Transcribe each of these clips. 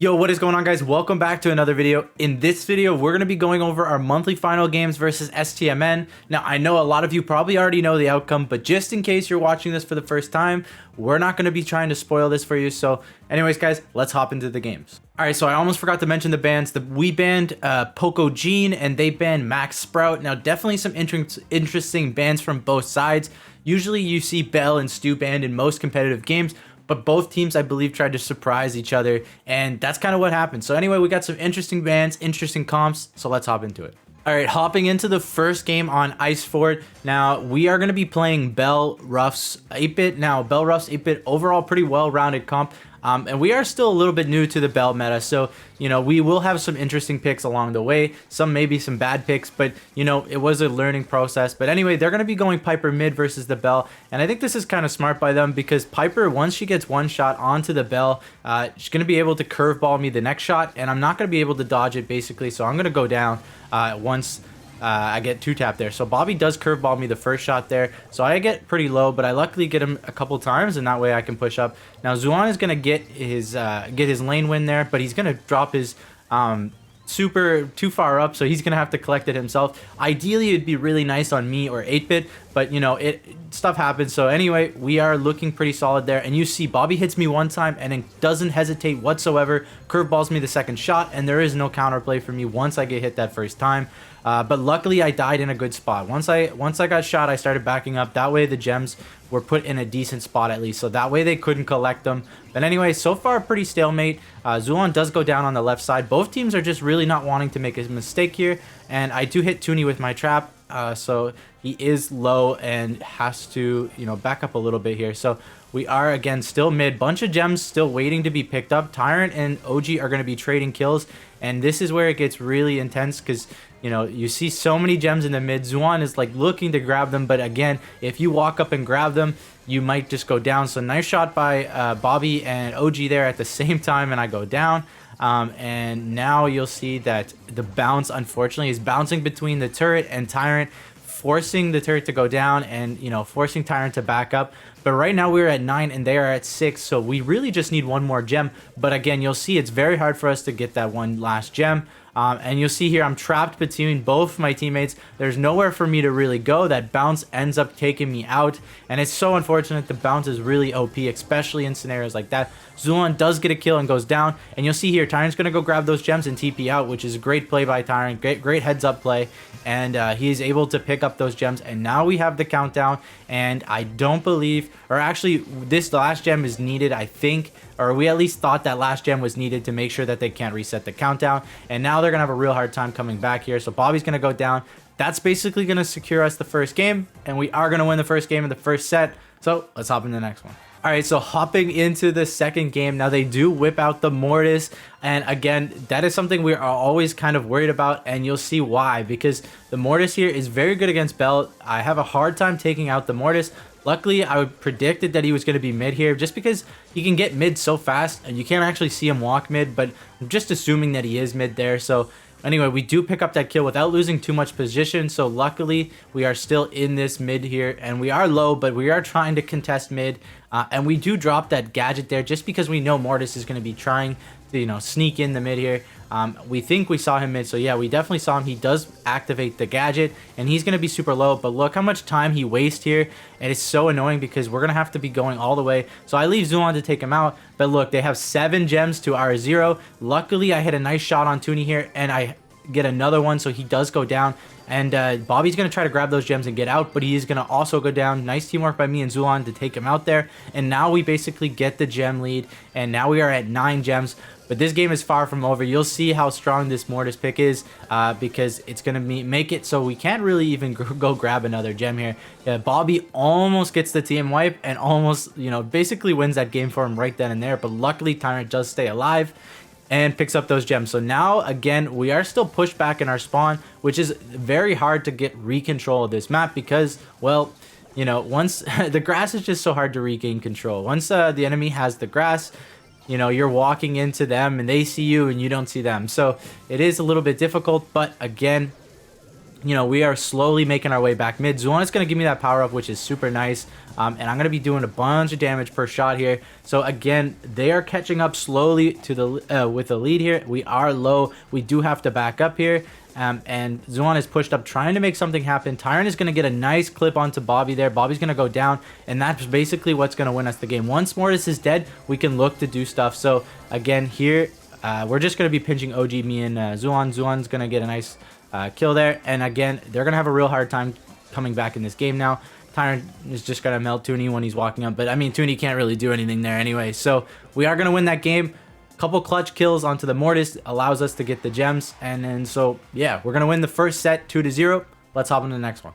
Yo, what is going on, guys? Welcome back to another video. In this video, we're going to be going over our monthly final games versus Stmn. Now, I know a lot of you probably already know the outcome, but just in case you're watching this for the first time, we're not going to be trying to spoil this for you. So anyways, guys, let's hop into the games. All right, so I almost forgot to mention the bans. We banned Poco Gene and they banned Max Sprout. Now, definitely some interesting bans from both sides. Usually you see Bell and Stu banned in most competitive games, but both teams, I believe, tried to surprise each other, and that's kind of what happened. So anyway, we got some interesting bans, interesting comps, so let's hop into it. All right, hopping into the first game on Ice Fort. Now, we are going to be playing Bell Ruff's 8-bit. Now, Bell Ruff's 8-bit, overall pretty well-rounded comp. And we are still a little bit new to the Bell meta, so, you know, we will have some interesting picks along the way. Some maybe some bad picks, but, you know, it was a learning process. But anyway, they're going to be going Piper mid versus the Bell, and I think this is kind of smart by them because Piper, once she gets one shot onto the Bell, she's going to be able to curveball me the next shot, and I'm not going to be able to dodge it, basically, so I'm going to go down once I get 2-tap there. So Bobby does curveball me the first shot there, so I get pretty low, but I luckily get him a couple times, and that way I can push up. Now Zuan is gonna get his lane win there, but he's gonna drop his super too far up, so he's gonna have to collect it himself. Ideally, it'd be really nice on me or 8-bit, but you know, stuff happens. So anyway, we are looking pretty solid there, and you see Bobby hits me one time and then doesn't hesitate whatsoever, curveballs me the second shot, and there is no counterplay for me once I get hit that first time. But luckily I died in a good spot. Once I got shot, I started backing up. That way the gems were put in a decent spot at least, so that way they couldn't collect them. But anyway, so far pretty stalemate. Zulon does go down on the left side. Both teams are just really not wanting to make a mistake here, and I do hit Toonie with my trap, so he is low and has to, you know, back up a little bit here. So we are again still mid, bunch of gems still waiting to be picked up. Tyrant and OG are going to be trading kills, and this is where it gets really intense because, you know, you see so many gems in the mid. Zuan is like looking to grab them, but again, if you walk up and grab them, you might just go down. So nice shot by Bobby and OG there at the same time, and I go down. And now you'll see that the bounce, unfortunately, is bouncing between the turret and Tyrant, forcing the turret to go down and, you know, forcing Tyrant to back up. But right now we're at 9 and they are at 6, so we really just need one more gem. But again, you'll see it's very hard for us to get that one last gem. And you'll see here I'm trapped between both my teammates. There's nowhere for me to really go. That bounce ends up taking me out, and it's so unfortunate. The bounce is really OP, especially in scenarios like that. Zulon does get a kill and goes down, and you'll see here Tyrant's going to go grab those gems and TP out, which is a great play by Tyrant. Great heads up play, and he is able to pick up those gems, and now we have the countdown. And I don't believe, or actually this last gem is needed, I think, or we at least thought that last gem was needed to make sure that they can't reset the countdown. And now they're gonna have a real hard time coming back here. So Bobby's gonna go down. That's basically gonna secure us the first game, and we are gonna win the first game in the first set. So let's hop into the next one. All right, so hopping into the second game, now they do whip out the Mortis, and again, that is something we are always kind of worried about, and you'll see why, because the Mortis here is very good against Bell. I have a hard time taking out the Mortis. Luckily, I predicted that he was going to be mid here, just because he can get mid so fast, and you can't actually see him walk mid, but I'm just assuming that he is mid there. So anyway, we do pick up that kill without losing too much position, so luckily we are still in this mid here, and we are low, but we are trying to contest mid, and we do drop that gadget there just because we know Mortis is going to be trying to, you know, sneak in the mid here. We think we saw him mid, so yeah, we definitely saw him. He does activate the gadget, and he's going to be super low, but look how much time he wastes here, and it's so annoying because we're going to have to be going all the way. So I leave Zulon to take him out, but look, they have 7 gems to our 0. Luckily, I hit a nice shot on Toonie here, and I get another one, so he does go down. And Bobby's going to try to grab those gems and get out, but he is going to also go down. Nice teamwork by me and Zulon to take him out there. And now we basically get the gem lead, and now we are at 9 gems. But this game is far from over. You'll see how strong this Mortis pick is, because it's going to make it so we can't really even go grab another gem here. Yeah, Bobby almost gets the team wipe and almost, you know, basically wins that game for him right then and there. But luckily, Tyrant does stay alive and picks up those gems. So now, again, we are still pushed back in our spawn, which is very hard to get recontrol of this map because, well, you know, once the grass is just so hard to regain control. Once the enemy has the grass, you know, you're walking into them and they see you and you don't see them. So it is a little bit difficult, but again, you know, we are slowly making our way back mid. Zuan is going to give me that power up, which is super nice. And I'm going to be doing a bunch of damage per shot here. So again, they are catching up slowly to the with the lead here. We are low. We do have to back up here. And Zuan is pushed up trying to make something happen. Tyron is going to get a nice clip onto Bobby there. Bobby's going to go down, and that's basically what's going to win us the game. Once Mortis is dead, we can look to do stuff. So again, here, we're just going to be pinching OG, me and Zuan. Zuan's going to get a nice kill there. And again, they're going to have a real hard time coming back in this game now. Tyron is just going to melt Toonie when he's walking up. But, I mean, Toonie can't really do anything there anyway. So we are going to win that game. Couple clutch kills onto the Mortis allows us to get the gems. And then, so, yeah, we're going to win the first set 2-0. Let's hop into the next one.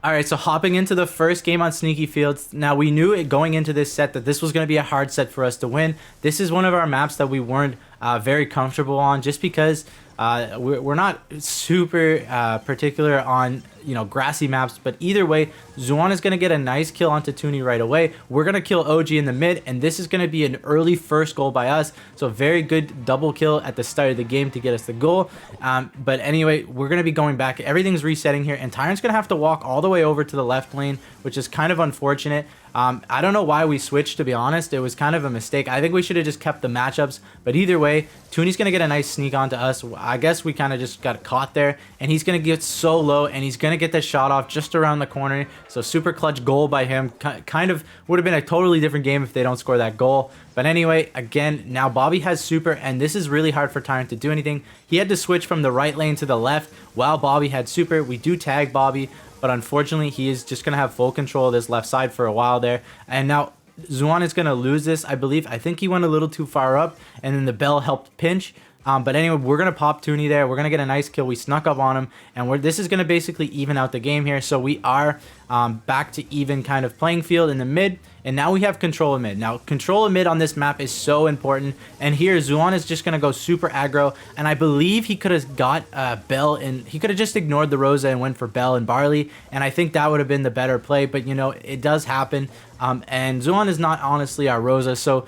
All right, so hopping into the first game on Sneaky Fields. Now, we knew it going into this set that this was going to be a hard set for us to win. This is one of our maps that we weren't very comfortable on just because we're not super particular on, you know, grassy maps. But either way, Zuan is going to get a nice kill onto Toonie right away. We're going to kill OG in the mid, and this is going to be an early first goal by us. So very good double kill at the start of the game to get us the goal. But anyway, we're going to be going back. Everything's resetting here, and Tyron's going to have to walk all the way over to the left lane, which is kind of unfortunate. I don't know why we switched, to be honest. It was kind of a mistake. I think we should have just kept the matchups. But either way, Toonie's going to get a nice sneak onto us. I guess we kind of just got caught there. And he's going to get so low, and he's going to get the shot off just around the corner. So super clutch goal by him. Kind of would have been a totally different game if they don't score that goal. But anyway, again, now Bobby has super, and this is really hard for Tyron to do anything. He had to switch from the right lane to the left while Bobby had super. We do tag Bobby, but unfortunately, he is just going to have full control of this left side for a while there. And now Zuan is going to lose this, I believe. I think he went a little too far up, and then the bell helped pinch. But anyway, we're going to pop Toonie there. We're going to get a nice kill. We snuck up on him, and this is going to basically even out the game here. So we are back to even kind of playing field in the mid, and now we have control of mid. Now, control of mid on this map is so important, and here Zuan is just going to go super aggro, and I believe he could have got Bell, and he could have just ignored the Rosa and went for Bell and Barley, and I think that would have been the better play, but, you know, it does happen, and Zuan is not honestly our Rosa, so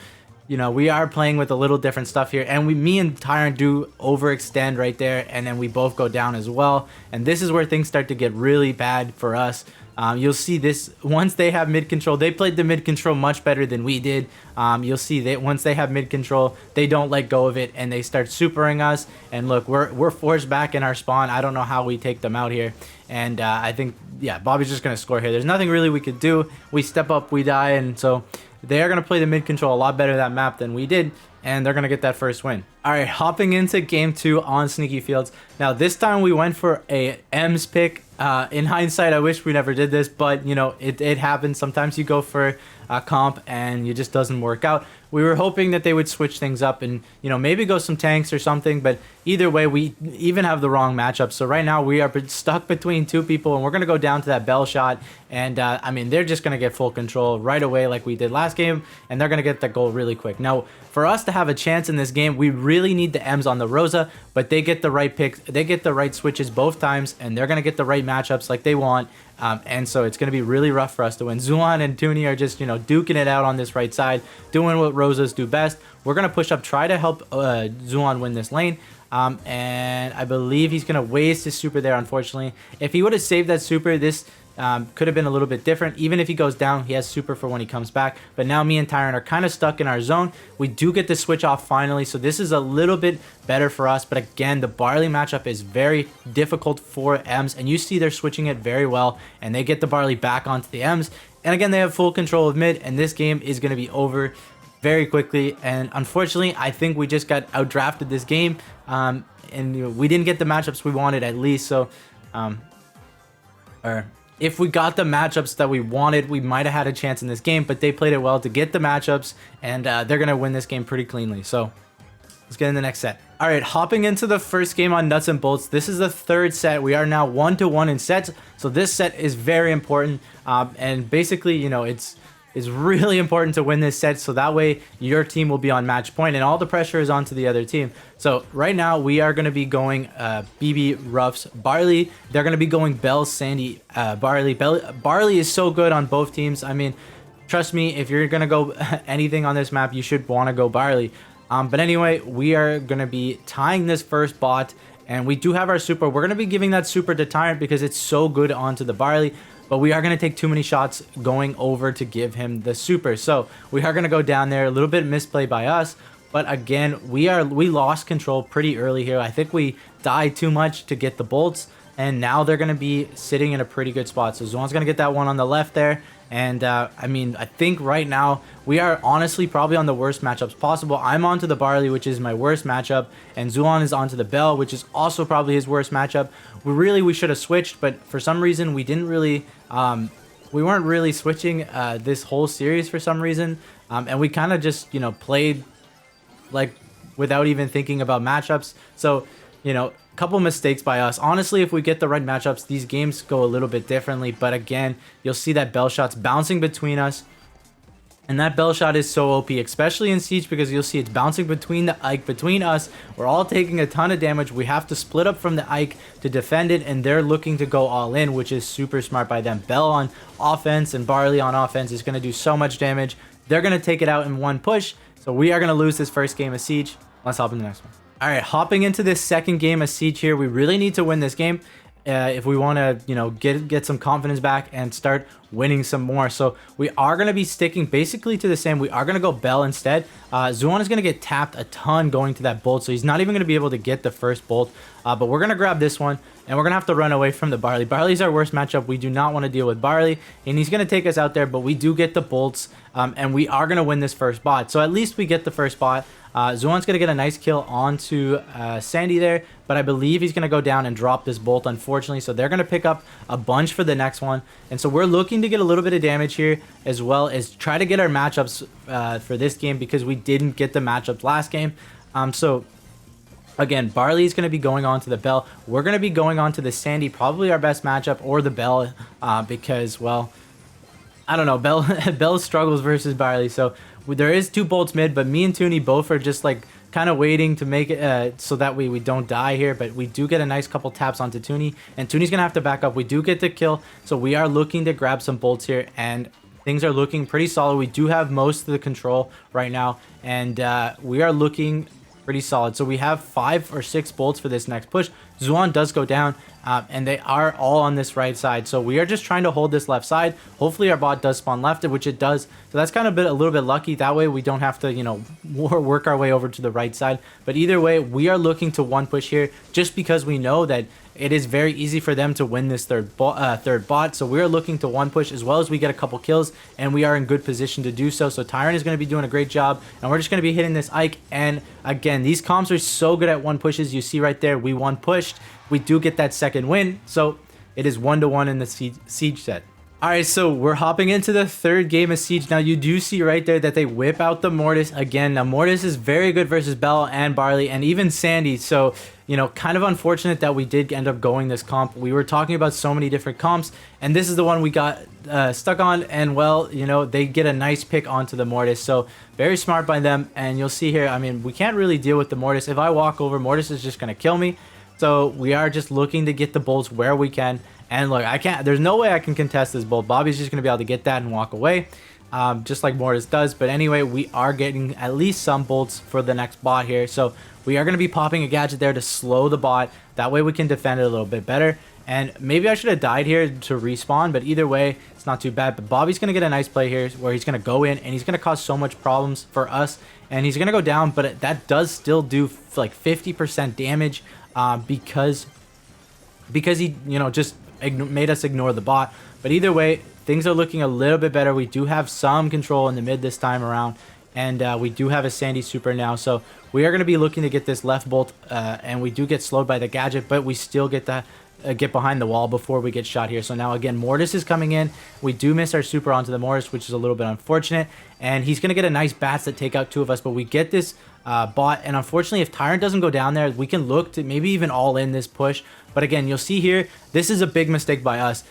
you know, we are playing with a little different stuff here. And me and Tyron do overextend right there. And then we both go down as well. And this is where things start to get really bad for us. You'll see this once they have mid control. They played the mid control much better than we did. You'll see that once they have mid control, they don't let go of it. And they start supering us. And look, we're forced back in our spawn. I don't know how we take them out here. And I think, yeah, Bobby's just going to score here. There's nothing really we could do. We step up, we die. And so they are going to play the mid control a lot better that map than we did, and they're going to get that first win. All right, hopping into game 2 on Sneaky Fields. Now, this time we went for a M's pick. In hindsight, I wish we never did this, but, you know, it happens. Sometimes you go for a comp and it just doesn't work out. We were hoping that they would switch things up and, you know, maybe go some tanks or something, but either way, we even have the wrong matchup. So right now we are stuck between two people, and we're going to go down to that Bell shot. And, I mean, they're just going to get full control right away like we did last game, and they're going to get that goal really quick. Now, for us to have a chance in this game, we really need the M's on the Rosa, but they get the right picks. They get the right switches both times, and they're going to get the right matchups like they want. And so it's going to be really rough for us to win. Zuan and Toonie are just, you know, duking it out on this right side, doing what Rosas do best. We're going to push up, try to help Zuan win this lane. And I believe he's going to waste his super there, unfortunately. If he would have saved that super, this could have been a little bit different. Even if he goes down, he has super for when he comes back. But now me and Tyron are kind of stuck in our zone. We do get the switch off finally, so this is a little bit better for us. But again, the Barley matchup is very difficult for M's, and you see they're switching it very well, and they get the Barley back onto the M's. And again, they have full control of mid, and this game is going to be over very quickly. And unfortunately, I think we just got outdrafted this game, and you know, we didn't get the matchups we wanted at least. So, or if we got the matchups that we wanted, we might have had a chance in this game, but they played it well to get the matchups, and they're going to win this game pretty cleanly. So let's get in the next set. All right, hopping into the first game on Nuts and Bolts. This is the third set. We are now 1-1 in sets. So this set is very important. And basically, you know, it's really important to win this set, so that way your team will be on match point and all the pressure is onto the other team. So right now we are going to be going BB, Ruffs, Barley. They're going to be going Bell, Sandy, Barley. Barley is so good on both teams. I mean, trust me, if you're going to go anything on this map, you should want to go Barley. But anyway, we are going to be tying this first bot, And we do have our super. We're going to be giving that super to Tyrant because it's so good onto the barley. But we are going to take too many shots going over to give him the super. So we are going to go down there. A little bit misplay by us. But again, we lost control pretty early here. I think we died too much to get the bolts. And now they're going to be sitting in a pretty good spot. So Zuan's going to get that one on the left there. And I mean, I think right now we are honestly probably on the worst matchups possible. I'm onto the barley, which is my worst matchup. And Zuan is onto the bell, which is also probably his worst matchup. We should have switched. But for some reason, we didn't really... we weren't really switching this whole series for some reason. And we kind of just, you know, played like without even thinking about matchups. So, you know, a couple mistakes by us. Honestly, if we get the right matchups, these games go a little bit differently. But again, you'll see that bell shot's bouncing between us. And that bell shot is so OP, especially in Siege, because you'll see it's bouncing between the Ike, between us. We're all taking a ton of damage. We have to split up from the Ike to defend it, and they're looking to go all in, which is super smart by them. Bell on offense and Barley on offense is going to do so much damage. They're going to take it out in one push, so we are going to lose this first game of Siege. Let's hop in the next one. All right, hopping into this second game of Siege here. We really need to win this game if we want to, you know, get some confidence back and start winning some more. So we are going to be sticking basically to the same. We are going to go Bell instead. Zuan is going to get tapped a ton going to that bolt, so he's not even going to be able to get the first bolt. But we're going to grab this one, and we're going to have to run away from the Barley. Barley's our worst matchup. We do not want to deal with Barley, and he's going to take us out there, but we do get the bolts, and we are going to win this first bot. So at least we get the first bot. Zuan's going to get a nice kill onto Sandy there, but I believe he's going to go down and drop this bolt, unfortunately. So they're going to pick up a bunch for the next one. And so we're looking to get a little bit of damage here, as well as try to get our matchups for this game, because we didn't get the matchups last game. So again, Barley is going to be going on to the Bell. We're going to be going on to the Sandy, probably our best matchup, or the Bell, because, well, I don't know. Bell struggles versus Barley. So there is 2 bolts mid, but me and Toonie both are just like kind of waiting to make it so that we don't die here. But we do get a nice couple taps onto Toonie, and Toonie's going to have to back up. We do get the kill, so we are looking to grab some bolts here, and things are looking pretty solid. We do have most of the control right now, and we are looking pretty solid. So we have 5 or 6 bolts for this next push. Zuan does go down, and they are all on this right side. So we are just trying to hold this left side. Hopefully our bot does spawn left, which it does. So that's kind of a little bit lucky. That way we don't have to, you know, work our way over to the right side. But either way, we are looking to one push here, just because we know that it is very easy for them to win this third bot. So we're looking to one push, as well as we get a couple kills, and we are in good position to do so. So Tyrant is going to be doing a great job, and we're just going to be hitting this Ike. And again, these comps are so good at one pushes. You see right there, we one pushed. We do get that second win. So it is 1-1 in the siege set. All right, so we're hopping into the third game of Siege. Now, you do see right there that they whip out the Mortis again. Now, Mortis is very good versus Bell and Barley and even Sandy. So, you know, kind of unfortunate that we did end up going this comp. We were talking about so many different comps, and this is the one we got stuck on. And, well, you know, they get a nice pick onto the Mortis. So, very smart by them. And you'll see here, I mean, we can't really deal with the Mortis. If I walk over, Mortis is just going to kill me. So, we are just looking to get the bolts where we can. And look, there's no way I can contest this bolt. Bobby's just going to be able to get that and walk away, just like Mortis does. But anyway, we are getting at least some bolts for the next bot here. So we are going to be popping a gadget there to slow the bot. That way we can defend it a little bit better. And maybe I should have died here to respawn, but either way, it's not too bad. But Bobby's going to get a nice play here where he's going to go in, and he's going to cause so much problems for us. And he's going to go down, but that does still do like 50% damage because he, you know, just made us ignore the bot. But either way, things are looking a little bit better. We do have some control in the mid this time around, and we do have a Sandy super now. So we are going to be looking to get this left bolt, and we do get slowed by the gadget, but we still get that get behind the wall before we get shot here. So now again, Mortis is coming in. We do miss our super onto the Mortis, which is a little bit unfortunate, and he's going to get a nice bats that take out 2 of us. But we get this bot, and unfortunately, if Tyrant doesn't go down there, we can look to maybe even all in this push. But again, you'll see here, this is a big mistake by us,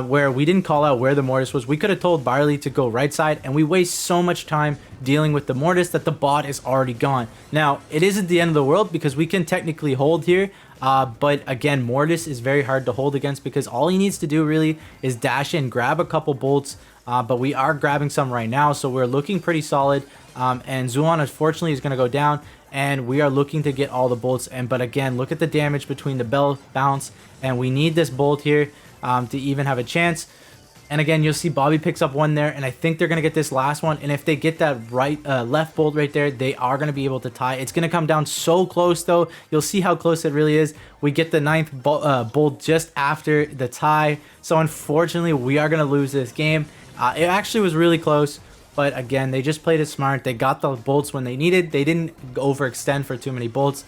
where we didn't call out where the Mortis was. We could have told Barley to go right side, and we waste so much time dealing with the Mortis that the bot is already gone. Now, it isn't the end of the world because we can technically hold here, but again, Mortis is very hard to hold against because all he needs to do really is dash in, grab a couple bolts, but we are grabbing some right now, so we're looking pretty solid. And Zulon unfortunately is going to go down, and we are looking to get all the bolts. But again, look at the damage between the bell bounce, and we need this bolt here to even have a chance. And again, you'll see Bobby picks up one there, and I think they're going to get this last one. And if they get that left bolt right there, they are going to be able to tie. It's going to come down so close, though. You'll see how close it really is. We get the 9th bolt just after the tie. So unfortunately, we are going to lose this game. It actually was really close. But again, they just played it smart. They got the bolts when they needed. They didn't overextend for too many bolts.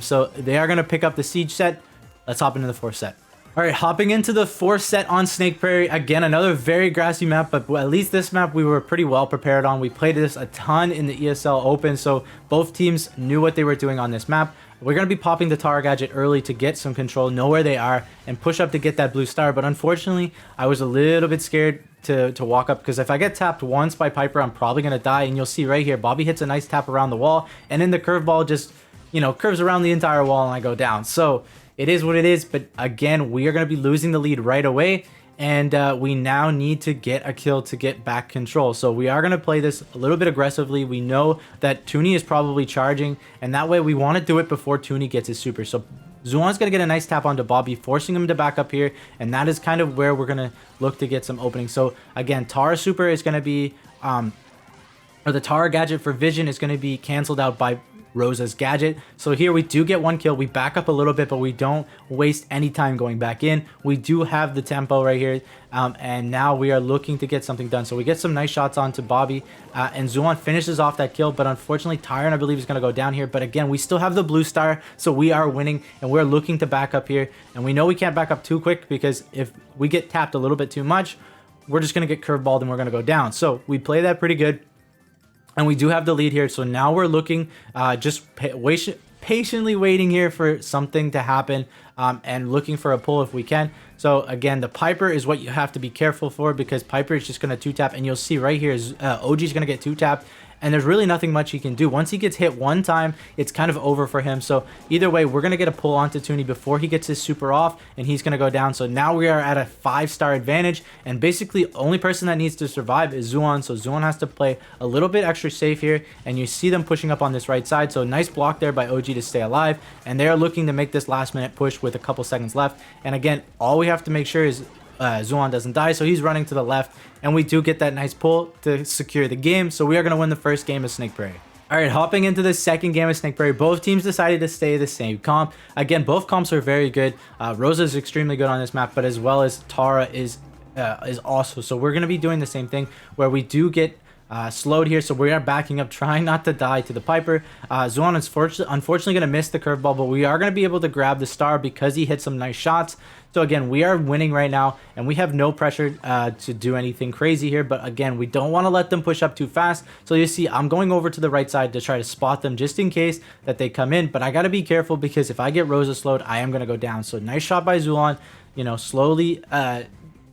So they are going to pick up the siege set. Let's hop into the 4th set. All right, hopping into the 4th set on Snake Prairie. Again, another very grassy map, but at least this map we were pretty well prepared on. We played this a ton in the ESL Open, so both teams knew what they were doing on this map. We're going to be popping the Tara gadget early to get some control, know where they are, and push up to get that blue star. But unfortunately, I was a little bit scared to walk up, because if I get tapped once by Piper, I'm probably going to die. And you'll see right here, Bobby hits a nice tap around the wall, and then the curveball just, you know, curves around the entire wall, and I go down. So it is what it is, but again, we are going to be losing the lead right away, and we now need to get a kill to get back control. So we are going to play this a little bit aggressively. We know that Toonie is probably charging, and that way we want to do it before Toonie gets his super. So Zulon's going to get a nice tap onto Bobby, forcing him to back up here, and that is kind of where we're going to look to get some openings. So again, Tara super is going to be, or the Tara gadget for Vision is going to be canceled out by Rosa's gadget. So here we do get one kill. We back up a little bit, but we don't waste any time going back in. We do have the tempo right here, and now we are looking to get something done. So we get some nice shots onto Bobby, and Zulon finishes off that kill, but unfortunately Tyron, I believe, is going to go down here. But again, we still have the blue star, so we are winning, and we're looking to back up here. And we know we can't back up too quick, because if we get tapped a little bit too much, we're just going to get curveballed and we're going to go down. So we play that pretty good. And we do have the lead here, so now we're looking, patiently waiting here for something to happen, and looking for a pull if we can. So again, the Piper is what you have to be careful for, because Piper is just going to 2-tap, and you'll see right here is OG is going to get 2-tapped, and there's really nothing much he can do. Once he gets hit one time, it's kind of over for him. So either way, we're going to get a pull onto Toonie before he gets his super off, and he's going to go down. So now we are at a 5-star advantage, and basically only person that needs to survive is Zulon. So Zulon has to play a little bit extra safe here, and you see them pushing up on this right side. So nice block there by OG to stay alive, and they're looking to make this last minute push with a couple seconds left. And again, all we have to make sure is Zulon doesn't die, so he's running to the left, and we do get that nice pull to secure the game. So we are going to win the first game of Snake Prairie. All right, hopping into the second game of Snake Prairie, both teams decided to stay the same comp. Again, both comps are very good. Rosa is extremely good on this map, but as well as Tara is also. So we're going to be doing the same thing, where we do get slowed here, so we are backing up, trying not to die to the Piper. Zulon is unfortunately going to miss the curveball, but we are going to be able to grab the star because he hit some nice shots. So again, we are winning right now, and we have no pressure to do anything crazy here. But again, we don't want to let them push up too fast. So you see, I'm going over to the right side to try to spot them just in case that they come in. But I got to be careful, because if I get Rosa slowed, I am going to go down. So nice shot by Zulon, you know, slowly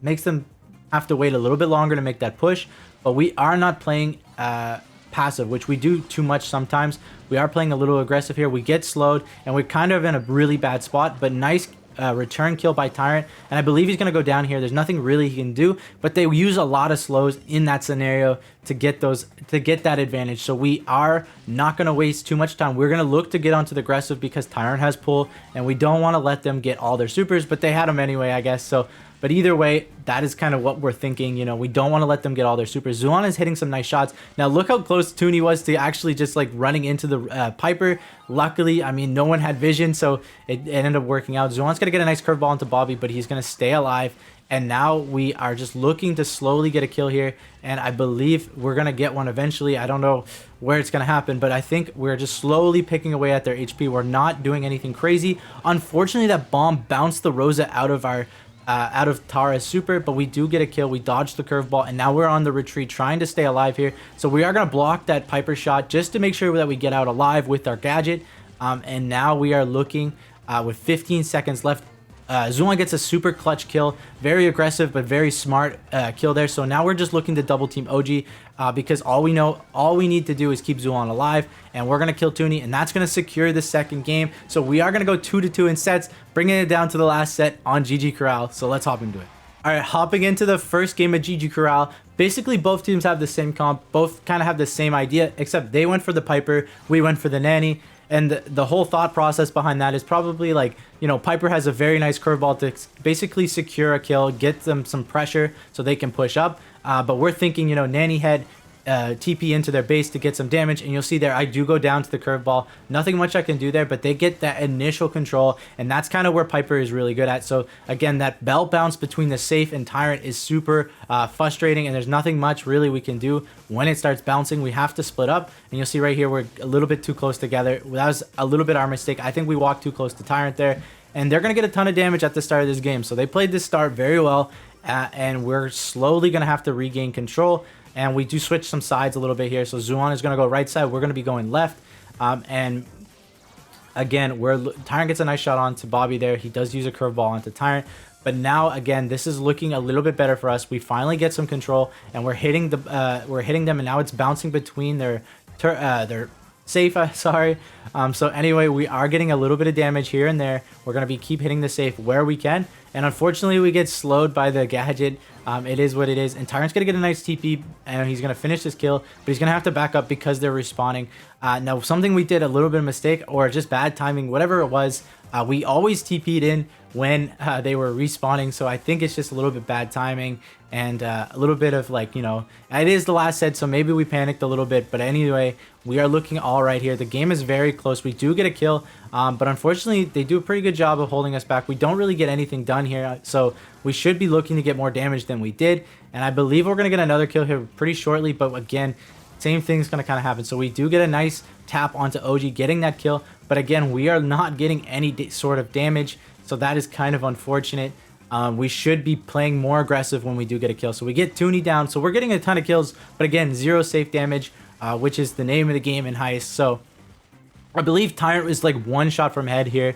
makes them have to wait a little bit longer to make that push. But we are not playing passive, which we do too much sometimes. We are playing a little aggressive here. We get slowed, and we're kind of in a really bad spot, but nice return kill by Tyrant, and I believe he's going to go down here. There's nothing really he can do, but they use a lot of slows in that scenario to get that advantage. So we are not going to waste too much time. We're going to look to get onto the aggressive, because Tyrant has pull, and we don't want to let them get all their supers, but they had them anyway, I guess. So but either way, that is kind of what we're thinking. You know, we don't want to let them get all their supers. Zulon is hitting some nice shots. Now, look how close Toonie was to actually just like running into the Piper. Luckily, I mean, no one had vision, so it ended up working out. Zulon's going to get a nice curveball into Bobby, but he's going to stay alive. And now we are just looking to slowly get a kill here. And I believe we're going to get one eventually. I don't know where it's going to happen, but I think we're just slowly picking away at their HP. We're not doing anything crazy. Unfortunately, that bomb bounced the Rosa out of Tara's super, but we do get a kill. We dodged the curveball, and now we're on the retreat trying to stay alive here. So we are going to block that Piper shot just to make sure that we get out alive with our gadget. And now we are looking with 15 seconds left. Zulon gets a super clutch kill, very aggressive but very smart kill there. So now we're just looking to double team OG because all we need to do is keep Zulon alive, and we're gonna kill Toonie, and that's gonna secure the second game. So we are gonna go 2-2 in sets, bringing it down to the last set on GG Corral. So let's hop into it. All right, hopping into the first game of GG Corral. basically both teams have the same comp, both kind of have the same idea, except they went for the Piper, we went for the Nanny. And the whole thought process behind that is probably like, you know, Piper has a very nice curveball to basically secure a kill, get them some pressure so they can push up. But we're thinking, you know, Nanny had TP into their base to get some damage, and you'll see there I do go down to the curveball. Nothing much I can do there, but they get that initial control, and that's kind of where Piper is really good at. So again, that belt bounce between the safe and Tyrant is super frustrating, and there's nothing much really we can do when it starts bouncing. We have to split up, and you'll see right here we're a little bit too close together. That was a little bit our mistake. I think we walked too close to Tyrant there, and they're gonna get a ton of damage at the start of this game. So they played this start very well, and we're slowly gonna have to regain control. And we do switch some sides a little bit here. So Zuan is going to go right side. We're going to be going left. And again, Tyrant gets a nice shot onto Bobby there. He does use a curveball onto Tyrant. But now, again, this is looking a little bit better for us. We finally get some control, and we're hitting them, and now it's bouncing between their safe, sorry. So anyway, we are getting a little bit of damage here and there. We're going to keep hitting the safe where we can. And unfortunately, we get slowed by the gadget. It is what it is. And Tyrant's going to get a nice TP, and he's going to finish this kill. But he's going to have to back up because they're respawning. Now, something we did a little bit of mistake or just bad timing, whatever it was, we always TP'd in when they were respawning. So I think it's just a little bit bad timing and a little bit of like, you know, it is the last set, so maybe we panicked a little bit. But anyway, we are looking all right here. The game is very close. We do get a kill, but unfortunately, they do a pretty good job of holding us back. We don't really get anything done here, so we should be looking to get more damage than we did. And I believe we're going to get another kill here pretty shortly, but again, same thing's going to kind of happen. So we do get a nice tap onto OG, getting that kill. But again, we are not getting any sort of damage, so that is kind of unfortunate. We should be playing more aggressive when we do get a kill. So we get Toonie down, so we're getting a ton of kills, but again, 0 safe damage, which is the name of the game in Heist. So I believe Tyrant was like 1 shot from head here.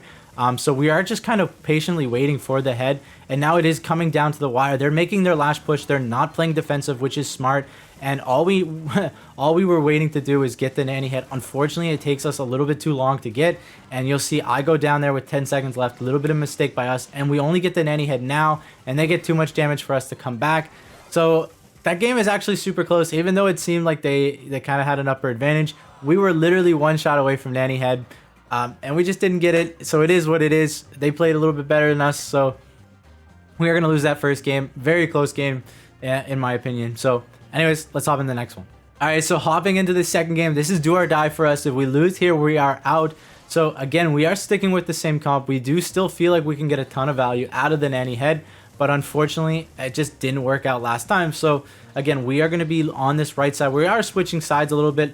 So we are just kind of patiently waiting for the head, and now it is coming down to the wire. They're making their last push. They're not playing defensive, which is smart. And all we were waiting to do is get the Nanny head. Unfortunately, it takes us a little bit too long to get, and you'll see I go down there with 10 seconds left. A little bit of mistake by us, and we only get the Nanny head now, and they get too much damage for us to come back. So that game is actually super close, even though it seemed like they kind of had an upper advantage. We were literally 1 shot away from Nanny head. And we just didn't get it, so it is what it is. They played a little bit better than us, so we are going to lose that first game. Very close game, in my opinion. So anyways, let's hop in the next one. All right, so hopping into the second game, this is do or die for us. If we lose here, we are out. So again, we are sticking with the same comp. We do still feel like we can get a ton of value out of the Nanny head, but unfortunately, it just didn't work out last time. So again, we are going to be on this right side. We are switching sides a little bit,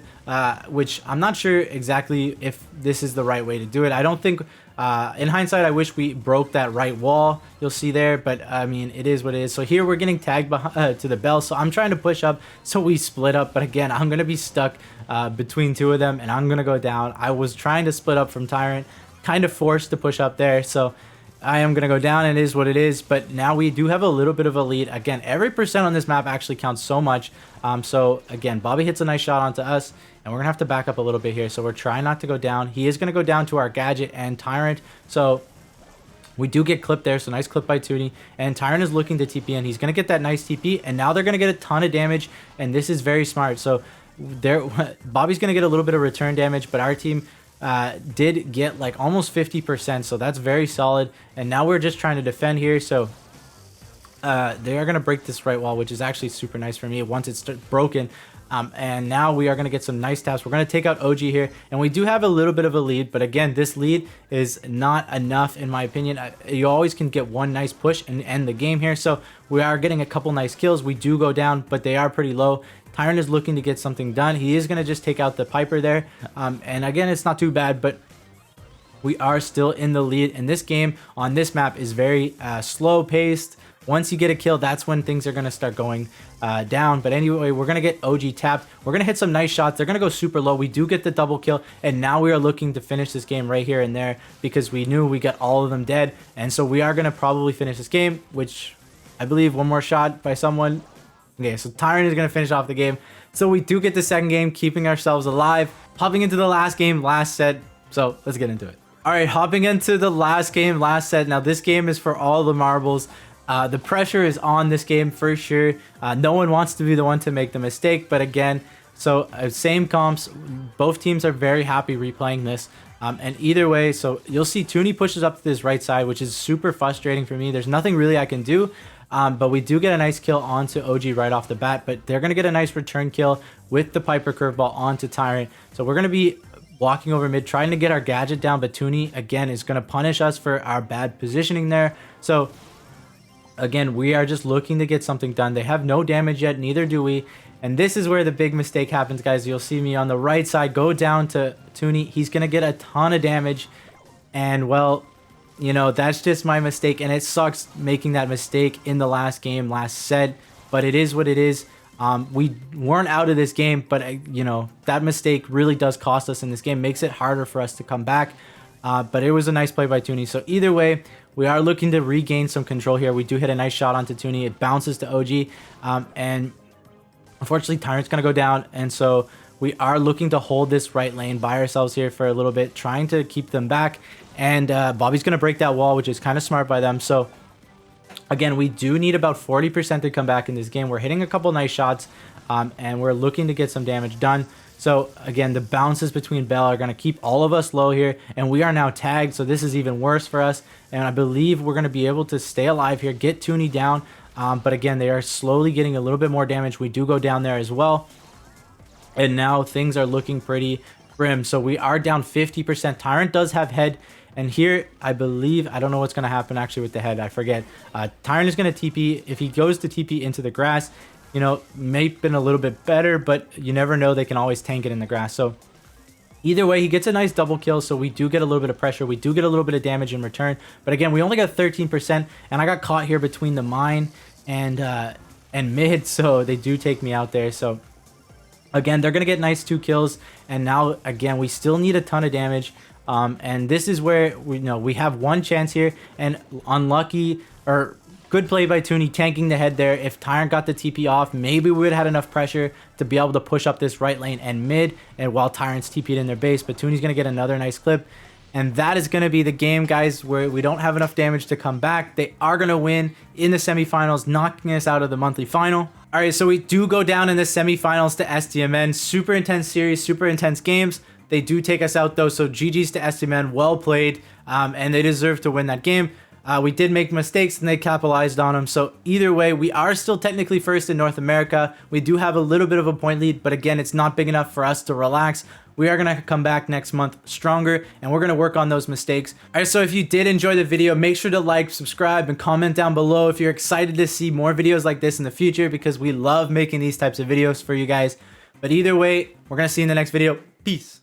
which I'm not sure exactly if this is the right way to do it. I don't think, in hindsight, I wish we broke that right wall. You'll see there, but I mean, it is what it is. So here we're getting tagged to the bell. So I'm trying to push up, so we split up. But again, I'm going to be stuck between 2 of them, and I'm going to go down. I was trying to split up from Tyrant, kind of forced to push up there. So I am going to go down. It is what it is. But now we do have a little bit of a lead. Again, every percent on this map actually counts so much. So again, Bobby hits a nice shot onto us, and we're going to have to back up a little bit here. So we're trying not to go down. He is going to go down to our gadget and Tyrant. So we do get clipped there. So nice clip by Toonie. And Tyrant is looking to TP in. He's going to get that nice TP. And now they're going to get a ton of damage. And this is very smart. So Bobby's going to get a little bit of return damage, but our team did get like almost 50%, so that's very solid. And now we're just trying to defend here. So they are going to break this right wall, which is actually super nice for me once it's broken. And now we are going to get some nice taps. We're going to take out OG here, and we do have a little bit of a lead, but again, this lead is not enough in my opinion. You always can get 1 nice push and end the game here. So we are getting a couple nice kills. We do go down, but they are pretty low. Tyrant is looking to get something done. He is going to just take out the Piper there. And again, it's not too bad, but we are still in the lead. And this game on this map is very slow paced. Once you get a kill, that's when things are going to start going down. But anyway, we're going to get OG tapped. We're going to hit some nice shots. They're going to go super low. We do get the double kill. And now we are looking to finish this game right here and there, because we knew we got all of them dead. And so we are going to probably finish this game, which I believe 1 more shot by someone. Okay, so Tyrant is going to finish off the game. So we do get the second game, keeping ourselves alive. Hopping into the last game, last set. So let's get into it. All right, hopping into the last game, last set. Now this game is for all the marbles. The pressure is on this game for sure. No one wants to be the one to make the mistake, but again, so same comps, both teams are very happy replaying this. And either way, so you'll see Toonie pushes up to this right side, which is super frustrating for me. There's nothing really I can do, but we do get a nice kill onto OG right off the bat, but they're going to get a nice return kill with the Piper curveball onto Tyrant. So we're going to be walking over mid, trying to get our gadget down, but Toonie, again, is going to punish us for our bad positioning there. So again, we are just looking to get something done. They have no damage yet, neither do we. And this is where the big mistake happens, guys. You'll see me on the right side go down to Toonie. He's going to get a ton of damage. And, well, you know, that's just my mistake. And it sucks making that mistake in the last game, last set. But it is what it is. We weren't out of this game, but, you know, that mistake really does cost us in this game. Makes it harder for us to come back. But it was a nice play by Toonie. So either way, we are looking to regain some control here. We do hit a nice shot onto Toonie. It bounces to OG. And unfortunately, Tyrant's going to go down. And so we are looking to hold this right lane by ourselves here for a little bit, trying to keep them back. And Bobby's going to break that wall, which is kind of smart by them. So again, we do need about 40% to come back in this game. We're hitting a couple nice shots, and we're looking to get some damage done. So again, the bounces between Bell are going to keep all of us low here, and we are now tagged, so this is even worse for us. And I believe we're going to be able to stay alive here, get Toonie down. But again, they are slowly getting a little bit more damage. We do go down there as well. And now things are looking pretty grim. So we are down 50%. Tyrant does have head. And here, I believe, I don't know what's going to happen actually with the head. I forget. Tyrant is going to TP. If he goes to TP into the grass, you know, may have been a little bit better, but you never know. They can always tank it in the grass. So either way, he gets a nice double kill, so we do get a little bit of pressure. We do get a little bit of damage in return. But again, we only got 13%, and I got caught here between the mine and mid, so they do take me out there. So again, they're going to get nice 2 kills, and now, again, we still need a ton of damage. And this is where we have one chance here, and unlucky, or good play by Toonie tanking the head there. If Tyrant got the TP off, maybe we would have had enough pressure to be able to push up this right lane and mid, and while Tyrant's TP'd in their base. But Toonie's going to get another nice clip, and that is going to be the game, guys, where we don't have enough damage to come back. They are going to win in the semifinals, knocking us out of the monthly final. All right, so we do go down in the semifinals to Stmn. Super intense series, super intense games. They do take us out, though, so GG's to Stmn. Well played, and they deserve to win that game. We did make mistakes, and they capitalized on them. So either way, we are still technically first in North America. We do have a little bit of a point lead, but again, it's not big enough for us to relax. We are going to come back next month stronger, and we're going to work on those mistakes. All right, so if you did enjoy the video, make sure to like, subscribe, and comment down below if you're excited to see more videos like this in the future, because we love making these types of videos for you guys. But either way, we're going to see you in the next video. Peace.